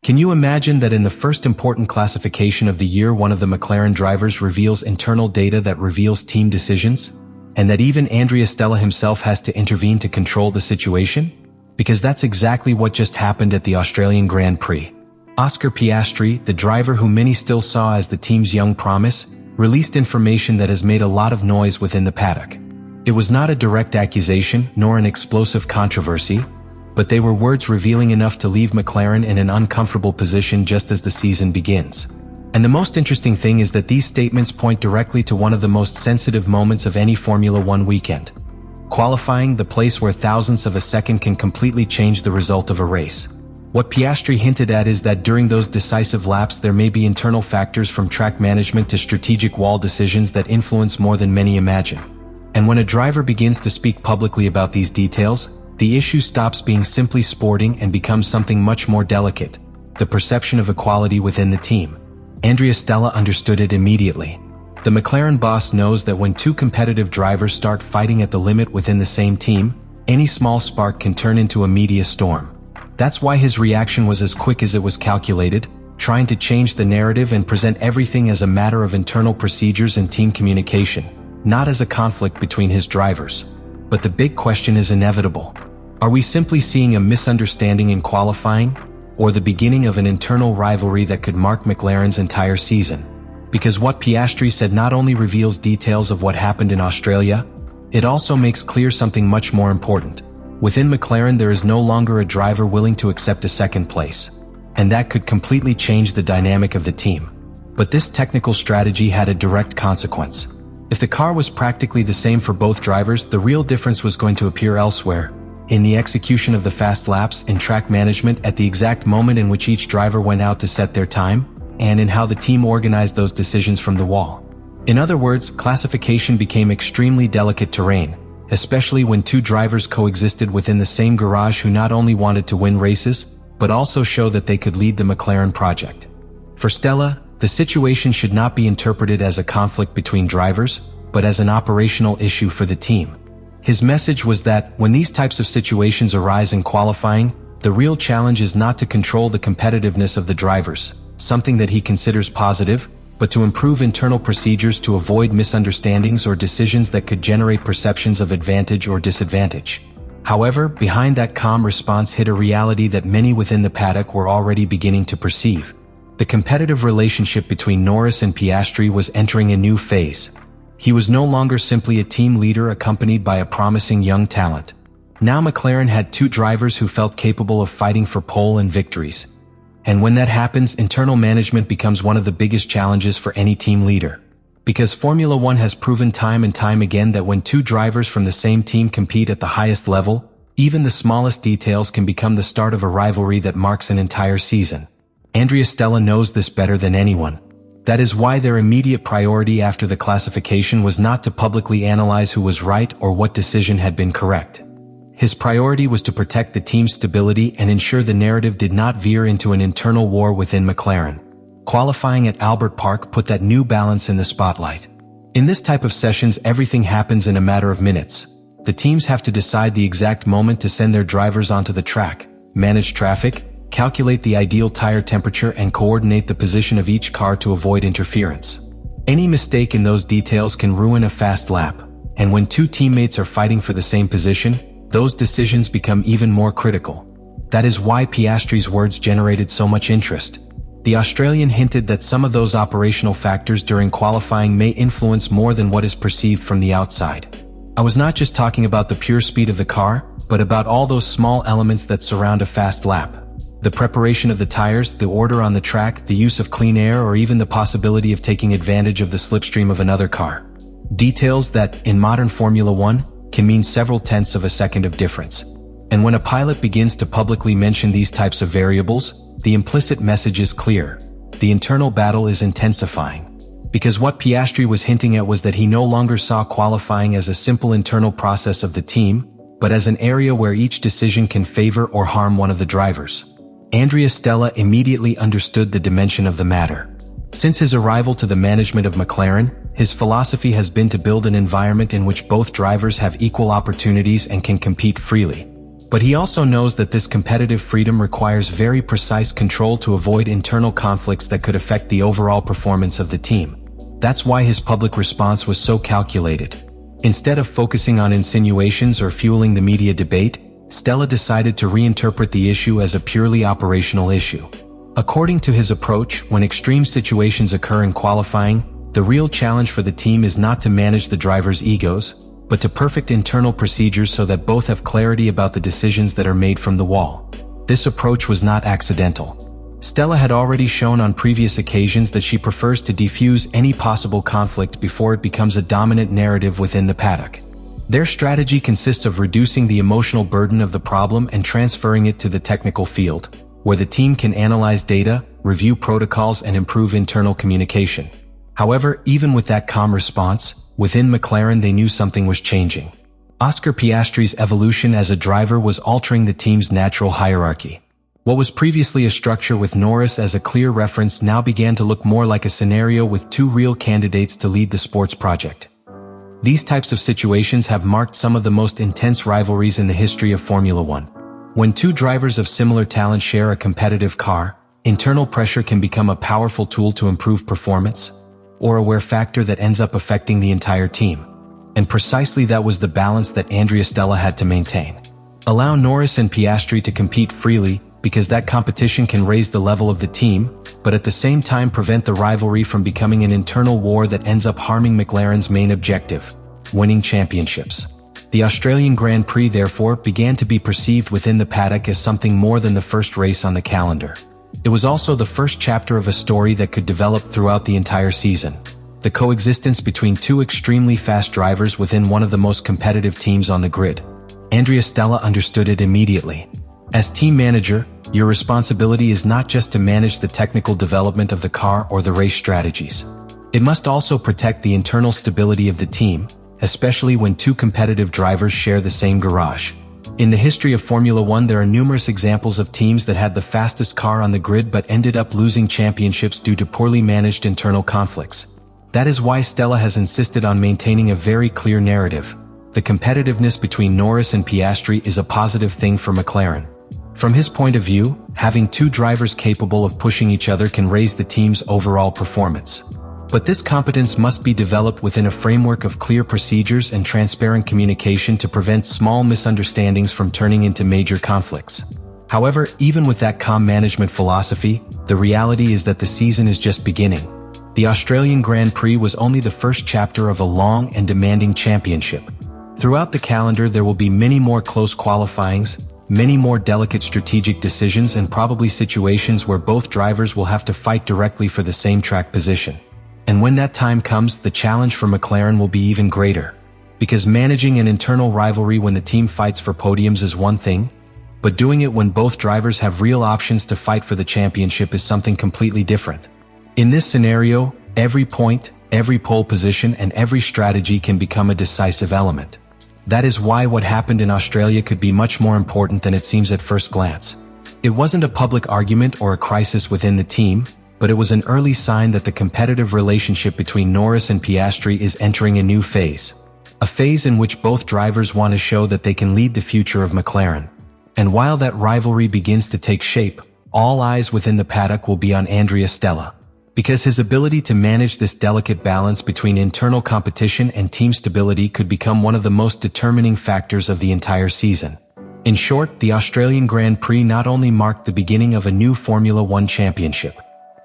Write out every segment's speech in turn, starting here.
Can you imagine that in the first important classification of the year, one of the McLaren drivers reveals internal data that reveals team decisions? And that even Andrea Stella himself has to intervene to control the situation? Because that's exactly what just happened at the Australian Grand Prix. Oscar Piastri, the driver who many still saw as the team's young promise, released information that has made a lot of noise within the paddock. It was not a direct accusation, nor an explosive controversy, but they were words revealing enough to leave McLaren in an uncomfortable position just as the season begins. And the most interesting thing is that these statements point directly to one of the most sensitive moments of any Formula One weekend. Qualifying, the place where thousandths of a second can completely change the result of a race. What Piastri hinted at is that during those decisive laps there may be internal factors from track management to strategic wall decisions that influence more than many imagine. And when a driver begins to speak publicly about these details, the issue stops being simply sporting and becomes something much more delicate: the perception of equality within the team. Andrea Stella understood it immediately. The McLaren boss knows that when two competitive drivers start fighting at the limit within the same team, any small spark can turn into a media storm. That's why his reaction was as quick as it was calculated, trying to change the narrative and present everything as a matter of internal procedures and team communication, not as a conflict between his drivers. But the big question is inevitable. Are we simply seeing a misunderstanding in qualifying, or the beginning of an internal rivalry that could mark McLaren's entire season? Because what Piastri said not only reveals details of what happened in Australia, it also makes clear something much more important. Within McLaren there is no longer a driver willing to accept a second place. And that could completely change the dynamic of the team. But this technical strategy had a direct consequence. If the car was practically the same for both drivers, the real difference was going to appear elsewhere. In the execution of the fast laps, in track management at the exact moment in which each driver went out to set their time, and in how the team organized those decisions from the wall. In other words, classification became extremely delicate terrain, especially when two drivers coexisted within the same garage who not only wanted to win races, but also show that they could lead the McLaren project. For Stella, the situation should not be interpreted as a conflict between drivers, but as an operational issue for the team. His message was that, when these types of situations arise in qualifying, the real challenge is not to control the competitiveness of the drivers, something that he considers positive, but to improve internal procedures to avoid misunderstandings or decisions that could generate perceptions of advantage or disadvantage. However, behind that calm response hid a reality that many within the paddock were already beginning to perceive. The competitive relationship between Norris and Piastri was entering a new phase. He was no longer simply a team leader accompanied by a promising young talent. Now McLaren had two drivers who felt capable of fighting for pole and victories. And when that happens, internal management becomes one of the biggest challenges for any team leader. Because Formula One has proven time and time again that when two drivers from the same team compete at the highest level, even the smallest details can become the start of a rivalry that marks an entire season. Andrea Stella knows this better than anyone. That is why their immediate priority after the classification was not to publicly analyze who was right or what decision had been correct. His priority was to protect the team's stability and ensure the narrative did not veer into an internal war within McLaren. Qualifying at Albert Park put that new balance in the spotlight. In this type of sessions, everything happens in a matter of minutes. The teams have to decide the exact moment to send their drivers onto the track, manage traffic, calculate the ideal tire temperature, and coordinate the position of each car to avoid interference. Any mistake in those details can ruin a fast lap, and when two teammates are fighting for the same position, those decisions become even more critical. That is why Piastri's words generated so much interest. The Australian hinted that some of those operational factors during qualifying may influence more than what is perceived from the outside. I was not just talking about the pure speed of the car, but about all those small elements that surround a fast lap. The preparation of the tires, the order on the track, the use of clean air, or even the possibility of taking advantage of the slipstream of another car. Details that, in modern Formula One, can mean several tenths of a second of difference. And when a pilot begins to publicly mention these types of variables, the implicit message is clear. The internal battle is intensifying. Because what Piastri was hinting at was that he no longer saw qualifying as a simple internal process of the team, but as an area where each decision can favor or harm one of the drivers. Andrea Stella immediately understood the dimension of the matter. Since his arrival to the management of McLaren, his philosophy has been to build an environment in which both drivers have equal opportunities and can compete freely. But he also knows that this competitive freedom requires very precise control to avoid internal conflicts that could affect the overall performance of the team. That's why his public response was so calculated. Instead of focusing on insinuations or fueling the media debate, Stella decided to reinterpret the issue as a purely operational issue. According to his approach, when extreme situations occur in qualifying, the real challenge for the team is not to manage the drivers' egos, but to perfect internal procedures so that both have clarity about the decisions that are made from the wall. This approach was not accidental. Stella had already shown on previous occasions that she prefers to defuse any possible conflict before it becomes a dominant narrative within the paddock. Their strategy consists of reducing the emotional burden of the problem and transferring it to the technical field, where the team can analyze data, review protocols, and improve internal communication. However, even with that calm response, within McLaren they knew something was changing. Oscar Piastri's evolution as a driver was altering the team's natural hierarchy. What was previously a structure with Norris as a clear reference now began to look more like a scenario with two real candidates to lead the sports project. These types of situations have marked some of the most intense rivalries in the history of Formula One. When two drivers of similar talent share a competitive car, internal pressure can become a powerful tool to improve performance, or a wear factor that ends up affecting the entire team. And precisely that was the balance that Andrea Stella had to maintain. Allow Norris and Piastri to compete freely, because that competition can raise the level of the team, but at the same time prevent the rivalry from becoming an internal war that ends up harming McLaren's main objective, winning championships. The Australian Grand Prix therefore began to be perceived within the paddock as something more than the first race on the calendar. It was also the first chapter of a story that could develop throughout the entire season. The coexistence between two extremely fast drivers within one of the most competitive teams on the grid. Andrea Stella understood it immediately. As team manager, your responsibility is not just to manage the technical development of the car or the race strategies. It must also protect the internal stability of the team, especially when two competitive drivers share the same garage. In the history of Formula One, there are numerous examples of teams that had the fastest car on the grid but ended up losing championships due to poorly managed internal conflicts. That is why Stella has insisted on maintaining a very clear narrative. The competitiveness between Norris and Piastri is a positive thing for McLaren. From his point of view, having two drivers capable of pushing each other can raise the team's overall performance. But this competence must be developed within a framework of clear procedures and transparent communication to prevent small misunderstandings from turning into major conflicts. However, even with that calm management philosophy, the reality is that the season is just beginning. The Australian Grand Prix was only the first chapter of a long and demanding championship. Throughout the calendar there will be many more close qualifyings, many more delicate strategic decisions, and probably situations where both drivers will have to fight directly for the same track position. And when that time comes, the challenge for McLaren will be even greater. Because managing an internal rivalry when the team fights for podiums is one thing, but doing it when both drivers have real options to fight for the championship is something completely different. In this scenario, every point, every pole position, and every strategy can become a decisive element. That is why what happened in Australia could be much more important than it seems at first glance. It wasn't a public argument or a crisis within the team, but it was an early sign that the competitive relationship between Norris and Piastri is entering a new phase. A phase in which both drivers want to show that they can lead the future of McLaren. And while that rivalry begins to take shape, all eyes within the paddock will be on Andrea Stella. Because his ability to manage this delicate balance between internal competition and team stability could become one of the most determining factors of the entire season. In short, the Australian Grand Prix not only marked the beginning of a new Formula One championship,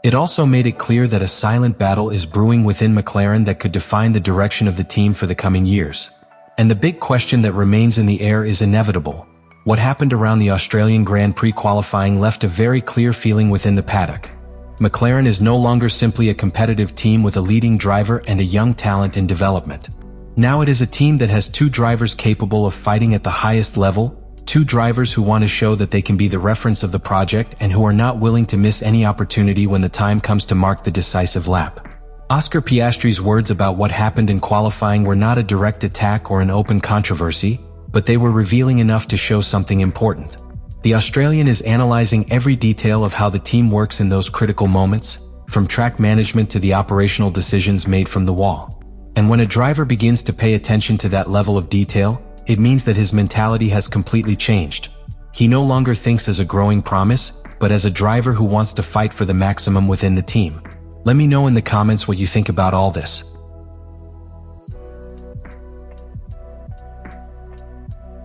it also made it clear that a silent battle is brewing within McLaren that could define the direction of the team for the coming years. And the big question that remains in the air is inevitable. What happened around the Australian Grand Prix qualifying left a very clear feeling within the paddock. McLaren is no longer simply a competitive team with a leading driver and a young talent in development. Now it is a team that has two drivers capable of fighting at the highest level, two drivers who want to show that they can be the reference of the project and who are not willing to miss any opportunity when the time comes to mark the decisive lap. Oscar Piastri's words about what happened in qualifying were not a direct attack or an open controversy, but they were revealing enough to show something important. The Australian is analyzing every detail of how the team works in those critical moments, from track management to the operational decisions made from the wall. And when a driver begins to pay attention to that level of detail, it means that his mentality has completely changed. He no longer thinks as a growing promise, but as a driver who wants to fight for the maximum within the team. Let me know in the comments what you think about all this.